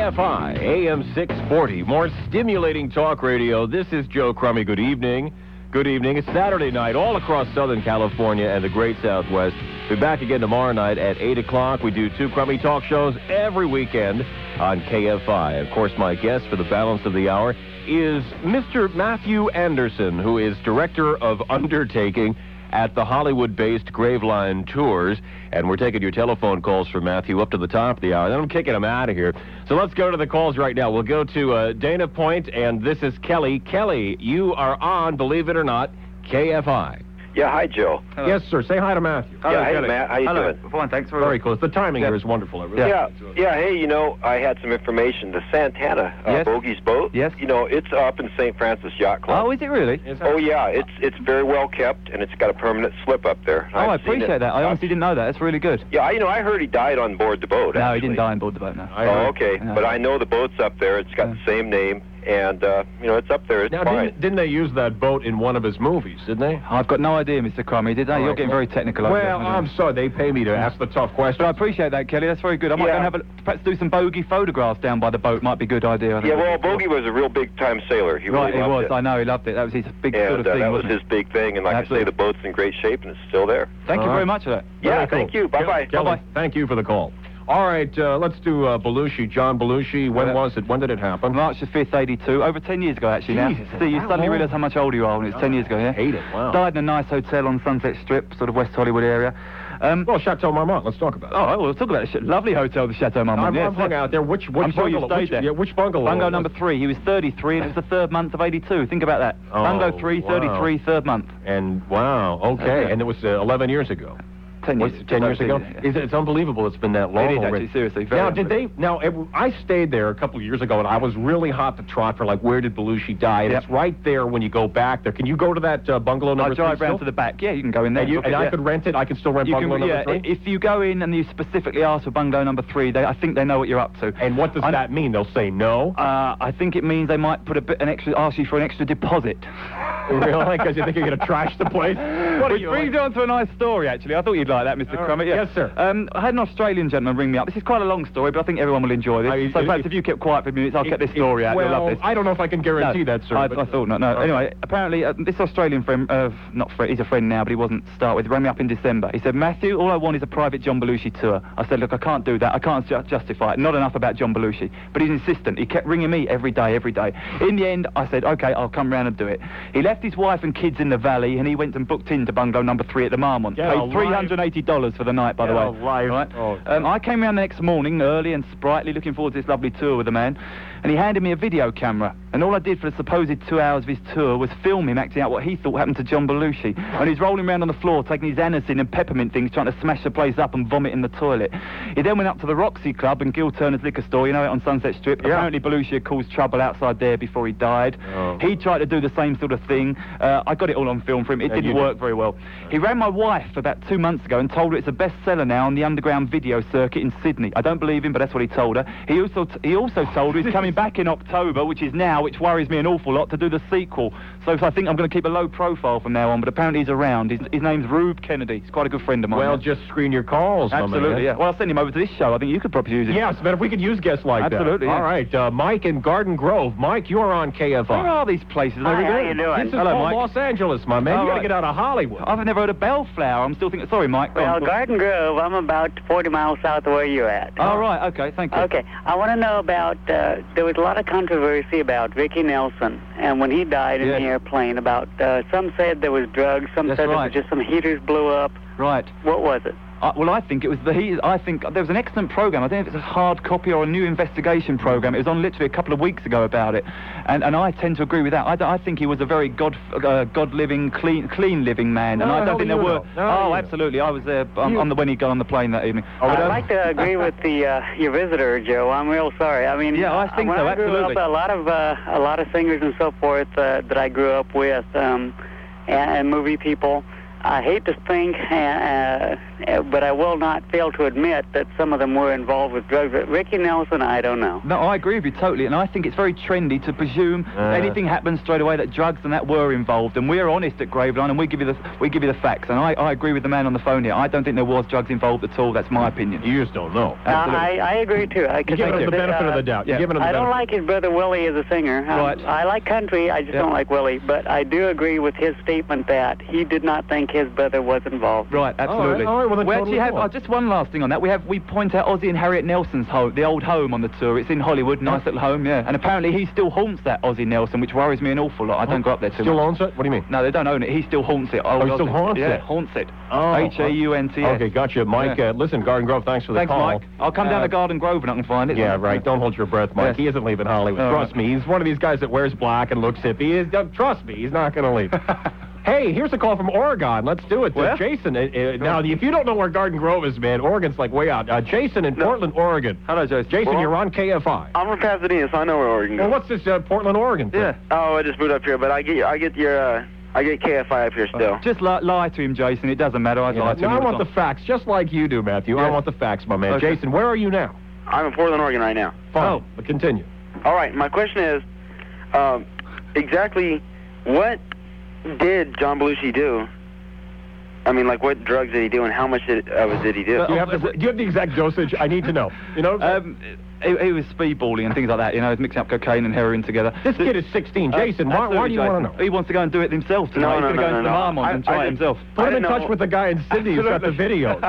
KFI, AM 640, more stimulating talk radio. This is Joe Crummy. Good evening. Good evening. It's Saturday night all across Southern California and the great Southwest. We'll be back again tomorrow night at 8 o'clock. We do 2 Crummy talk shows every weekend on KFI. Of course, my guest for the balance of the hour is Mr. Matthew Anderson, who is Director of Undertaking at the Hollywood-based Graveline Tours. And we're taking your telephone calls for Matthew up to the top of the hour. Then I'm kicking him out of here. So let's go to the calls right now. We'll go to Dana Point, and this is Kelly. Kelly, you are on, believe it or not, KFI. Yeah, hi, Joe. Hello. Yes, sir. Say hi to Matthew. Hello, hey, Matt. How you doing? Fine, thanks. Very close. The timing here is wonderful. Hey, you know, I had some information. The Santana, Bogey's boat, yes. You know, it's up in St. Francis Yacht Club. Oh, is it really? Oh, yeah. It's very well kept, and it's got a permanent slip up there. Oh, I appreciate that. I honestly didn't know that. That's really good. Yeah, I heard he died on board the boat. No, actually. he didn't die on board the boat, no. Oh, okay. No. But I know the boat's up there. It's got the same name. And, you know, it's up there. It's fine. Didn't they use that boat in one of his movies, didn't they? I've got no idea, Mr. Crummy. Did they? You're getting very technical. Well, I'm sorry. They pay me to ask the tough questions. But I appreciate that, Kelly. That's very good. I might go and perhaps do some Bogey photographs down by the boat. Might be a good idea. I think. Yeah, well, Bogey was a real big-time sailor. He really loved it. I know. He loved it. That was his big sort of thing, that was his big thing. And like I say, the boat's in great shape, and it's still there. Thank you very much for that. Yeah, thank you. Bye-bye. Bye-bye. Thank you for the call. All right, let's do Belushi, John Belushi. When was it? When did it happen? March the 5th, 82. Over 10 years ago, actually, now. See, you suddenly realise how much older you are when it's 10 years ago, yeah? Hate it, wow. Died in a nice hotel on Sunset Strip, sort of West Hollywood area. Well, Chateau Marmont, let's talk about it. Oh, well, we'll talk about it. Lovely hotel, the Chateau Marmont. I've hung out there. Which I'm sure you stayed there. Yeah, which bungalow? Bungalow number 3. He was 33, and it was the 3rd month of 82. Think about that. Oh, Bungalow 3, 33, 3rd month. And, wow, okay. And it was 11 years ago. 10 years. 10 years ago? Yeah. It's unbelievable it's been that long It is already. actually, seriously. I stayed there a couple of years ago, and I was really hot to trot for, like, where did Belushi die? And it's right there when you go back there. Can you go to that bungalow number 3? I drive round to the back. Yeah, you can go in there. And I could rent it? I can still rent bungalow number 3? If you go in and you specifically ask for bungalow number 3, I think they know what you're up to. And what does that mean? They'll say no? I think it means they might put ask you for an extra deposit. Really? Because you think you're going to trash the place? Which brings you on to a nice story, actually. I thought you'd like that, Mr. Crummett. Yeah. Yes, sir. I had an Australian gentleman ring me up. This is quite a long story, but I think everyone will enjoy this. So perhaps if you kept quiet for a minute, I'll get this story out. You'll love this. I don't know if I can guarantee that, sir. I thought not. No. Anyway, apparently, this Australian friend, he's a friend now, but he wasn't to start with, rang me up in December. He said, Matthew, all I want is a private John Belushi tour. I said, look, I can't do that. I can't justify it. Not enough about John Belushi. But he's insistent. He kept ringing me every day. In the end, I said, okay, I'll come round and do it. He left his wife and kids in the valley, and he went and booked into bungalow number 3 at the Marmont. Paid $380 for the night, by the way. Right? I came round the next morning, early and sprightly, looking forward to this lovely tour with the man, and he handed me a video camera. And all I did for the supposed 2 hours of his tour was film him acting out what he thought happened to John Belushi. And he's rolling around on the floor, taking his Anacin and peppermint things, trying to smash the place up and vomit in the toilet. He then went up to the Roxy Club and Gil Turner's liquor store, you know it, on Sunset Strip. Yeah. Apparently Belushi had caused trouble outside there before he died. He tried to do the same sort of thing. I got it all on film for him. It didn't work very well. He rang my wife about 2 months ago and told her it's a bestseller now on the underground video circuit in Sydney. I don't believe him, but that's what he told her. He also told her he's coming back in October, which worries me an awful lot, to do the sequel. So I think I'm going to keep a low profile from now on, but apparently he's around. His name's Rube Kennedy. He's quite a good friend of mine. Well, just screen your calls. Absolutely, yeah. Well, I'll send him over to this show. I think you could probably use him. Yes, but if we could use guests like that. Absolutely, yeah. All right, Mike in Garden Grove. Mike, you are on KFI. Where are these places? Hi, how you doing? This is called Los Angeles, my man. You got to get out of Hollywood. I've never heard of Bellflower. I'm still thinking... Sorry, Mike. Well, Garden Grove, I'm about 40 miles south of where you're at. Oh, right. Okay, thank you. Okay. I want to know about... there was a lot of controversy about Ricky Nelson, and when he died in the airplane, about... some said there was drugs, some said it was just some heaters blew up. Right. What was it? Well, I think it was I think there was an excellent program. I don't know if it's a hard copy or a new investigation program. It was on literally a couple of weeks ago about it, and I tend to agree with that. I think he was a very God-living, clean living man, and I don't think there were. Absolutely, I was there when he got on the plane that evening. I'd like to agree with your visitor, Joe. I'm real sorry. I mean, I think when so. I grew Absolutely. up, a lot of singers and so forth that I grew up with, and movie people. I hate to think, but I will not fail to admit that some of them were involved with drugs. But Ricky Nelson, I don't know. No, I agree with you totally, and I think it's very trendy to presume anything happens straight away that drugs and that were involved. And we're honest at Graveline, and we give you the facts. And I agree with the man on the phone here. I don't think there was drugs involved at all. That's my opinion. You just don't know. I agree too. You're giving him the benefit of the doubt. I don't like his brother Willie as a singer. Right. I like country. I just don't like Willie. But I do agree with his statement that he did not think his brother was involved. Right, absolutely. All right, well, we actually have just one last thing on that. We point out Ozzy and Harriet Nelson's home, the old home on the tour. It's in Hollywood, nice little home, yeah. And apparently he still haunts that Ozzy Nelson, which worries me an awful lot. I don't go up there too much. Still owns it? What do you mean? No, they don't own it. He still haunts it. Oh, he still haunts it? Yeah, haunts it. Oh. Haunts. Okay, gotcha. Mike, listen, Garden Grove, thanks for the call. Thanks, Mike. I'll come down to Garden Grove and I can find it. Yeah, right. Don't hold your breath, Mike. Yes. He isn't leaving Hollywood. Trust me. He's one of these guys that wears black and looks hippie. Trust me, he's not going to leave. Hey, here's a call from Oregon. Let's do it. Jason, now, if you don't know where Garden Grove is, man, Oregon's like way out. Jason in Portland, Oregon. Hello, Jason. Jason, you're on KFI. I'm from Pasadena, so I know where Oregon goes. Well, what's this Portland, Oregon thing? Yeah. Oh, I just moved up here, but I get KFI up here still. Just lie to him, Jason. It doesn't matter. I lie to him. I want the facts, just like you do, Matthew. Yes. I want the facts, my man. Okay. Jason, where are you now? I'm in Portland, Oregon right now. Fine. But continue. All right, my question is, exactly what did John Belushi do? I mean, like, what drugs did he do, and how much did he do? Do you have the exact dosage? I need to know. You know? He was speedballing and things like that, you know, mixing up cocaine and heroin together. This kid is 16. Jason, why do you want to know? He wants to go and do it himself tonight. He's going to go into the Marmont and try it himself. Put him in touch with the guy in Sydney who's got the video.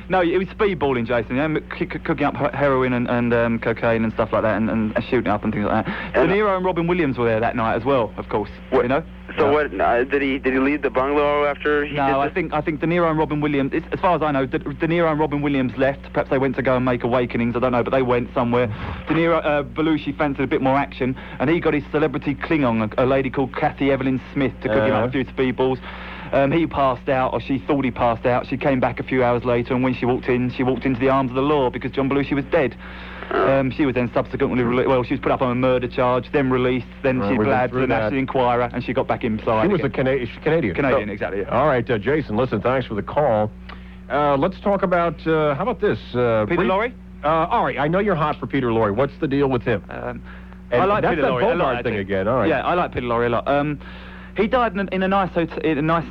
No, it was speedballing, Jason, you know, cooking up heroin and cocaine and stuff like that and shooting up and things like that. De Niro and Robin Williams were there that night as well, of course, you know. So what, did he leave the bungalow after he did I think De Niro and Robin Williams, as far as I know, De Niro and Robin Williams left. Perhaps they went to go and make Awakenings, I don't know, but they went somewhere. De Niro, Belushi fancied a bit more action, and he got his celebrity Klingon, a lady called Kathy Evelyn Smith, to cook him up a few speedballs. He passed out, or she thought he passed out. She came back a few hours later, and when she walked into the arms of the law because John Belushi was dead. She was then subsequently she was put up on a murder charge, then released, then she blabbed to the National Enquirer, and she got back inside. She was a Canadian. Canadian, exactly. Yeah. All right, Jason, listen, thanks for the call. Let's talk about, how about this? Peter Lorre? All right, I know you're hot for Peter Lorre. What's the deal with him? I like That's Peter that Lorre. Bogart thing again, all right. Yeah, I like Peter Lorre a lot. He died in a nice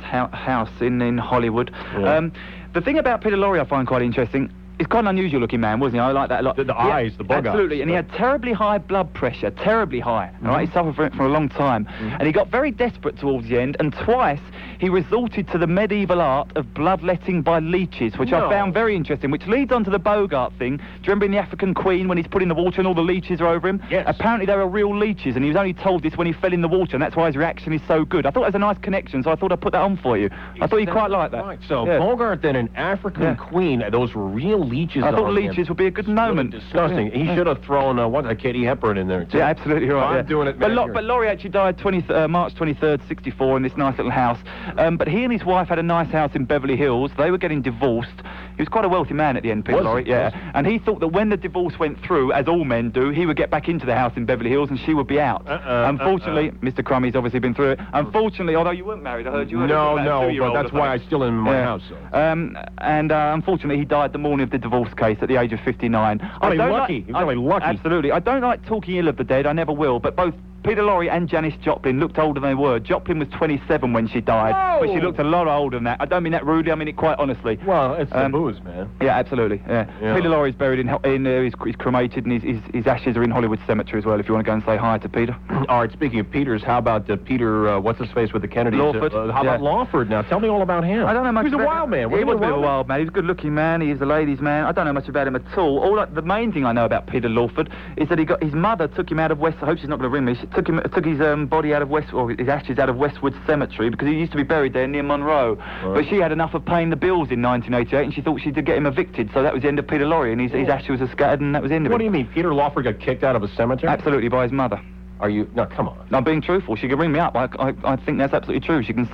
house in Hollywood. Yeah. The thing about Peter Lorre I find quite interesting, he's quite an unusual looking man, wasn't he? I like that a lot. The eyes, the bug eyes. Absolutely, and he had terribly high blood pressure, terribly high. All right, he suffered from it for a long time. And he got very desperate towards the end, and twice he resorted to the medieval art of bloodletting by leeches, which I found very interesting, which leads on to the Bogart thing. Do you remember in The African Queen when he's put in the water and all the leeches are over him? Yes. Apparently they were real leeches, and he was only told this when he fell in the water, and that's why his reaction is so good. I thought it was a nice connection, so I thought I'd put that on for you. I thought you'd quite like that. Right, so Bogart then an African Queen, those were real leeches. I thought leeches would be a good moment. Really disgusting. He should have thrown Katie Hepburn in there too. Yeah, absolutely right. I'm doing it, but man. But Laurie actually died March 23rd, 64, in this nice little house. But he and his wife had a nice house in Beverly Hills. They were getting divorced. He was quite a wealthy man at the end, Peter Lorre. Yeah. And he thought that when the divorce went through, as all men do, he would get back into the house in Beverly Hills and she would be out. Unfortunately, Mr. Crummey's obviously been through it. Unfortunately, although you weren't married, I heard you. No, but that's why I'm still in my house. So. Unfortunately, he died the morning of the divorce case at the age of 59. Lucky. He's really lucky. Absolutely. I don't like talking ill of the dead. I never will. But both Peter Lorre and Janis Joplin looked older than they were. Joplin was 27 when she died, but she looked a lot older than that. I don't mean that rudely, I mean it quite honestly. Well, it's the booze, man. Yeah, absolutely, yeah. Peter Lorre is buried he's cremated, and his ashes are in Hollywood Cemetery as well, if you want to go and say hi to Peter. All right, speaking of Peters, how about Peter, what's-his-face with the Kennedys? Lawford. How about Lawford now? Tell me all about him. I don't know much He was a wild man. He was a bit of a wild man. He was a good-looking man. He was a ladies' man. I don't know much about him at all. The main thing I know about Peter Lawford is that his mother took him out of I hope she's not going to ring me. She took his body out of his ashes out of Westwood Cemetery because he used to be buried there near Monroe. Right. But she had enough of paying the bills in 1988 and she thought she did get him evicted, so that was the end of Peter Lorre, and his ashes were scattered, and that was the end of it. What do you mean? Peter Lawford got kicked out of a cemetery? Absolutely, by his mother. Are you... No, come on. I'm being truthful. She can ring me up. I think that's absolutely true. She can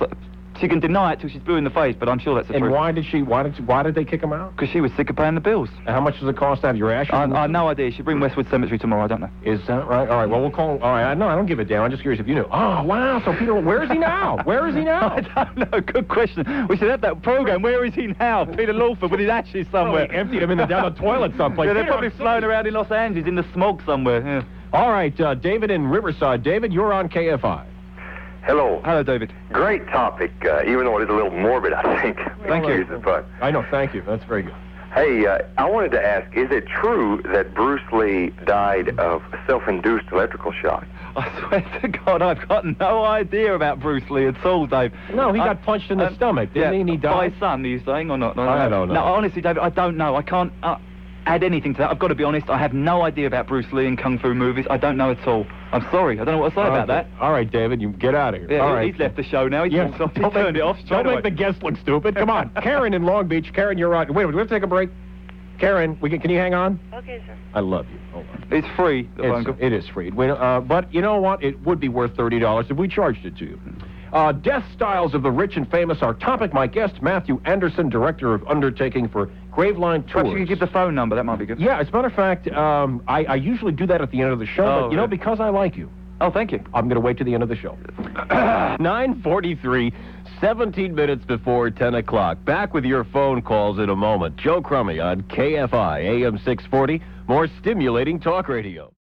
She can deny it till she's blue in the face, but I'm sure that's the truth. And why did they kick him out? Because she was sick of paying the bills. And how much does it cost to have your ashes? I have no idea. She'll bring Westwood Cemetery tomorrow, I don't know. Is that right? All right, well, we'll call... All right, no, I don't give a damn. I'm just curious if you knew. Oh, wow, so Peter, where is he now? Where is he now? I don't know. Good question. We should have that program. Where is he now? Peter Lawford with his ashes somewhere. Probably emptied him down the toilet someplace. Yeah, they're probably floating around in Los Angeles in the smoke somewhere. Yeah. All right, David in Riverside. David, you're on KFI. Hello. Hello, David. Great topic, even though it is a little morbid, I think. Thank you. But I know, thank you. That's very good. Hey, I wanted to ask, is it true that Bruce Lee died of self-induced electrical shock? I swear to God, I've got no idea about Bruce Lee at all, Dave. No, he got punched in the stomach, didn't he? And he died? By his son, are you saying, or not? I don't know. No, honestly, David, I don't know. I can't add anything to that. I've got to be honest, I have no idea about Bruce Lee and Kung Fu movies. I don't know at all. I'm sorry, I don't know what to say about that. All right, David, you get out of here. Yeah, all right. He's left the show now. He's turned it off straight Don't away. make the guest look stupid. Come on. Karen in Long Beach. Karen, you're on. Wait, do we have to take a break? Karen, can you hang on? Okay, sir. I love you. Hold on. It's free, the phone call. It is free. But you know what? It would be worth $30 if we charged it to you. Death styles of the rich and famous. Our topic, my guest, Matthew Anderson, director of Undertaking for Graveline Tours. Perhaps you could give the phone number. That might be good. Yeah, as a matter of fact, I usually do that at the end of the show, but, because I like you. Oh, thank you. I'm going to wait to the end of the show. 9:43, 17 minutes before 10 o'clock. Back with your phone calls in a moment. Joe Crummy on KFI, AM 640, more stimulating talk radio.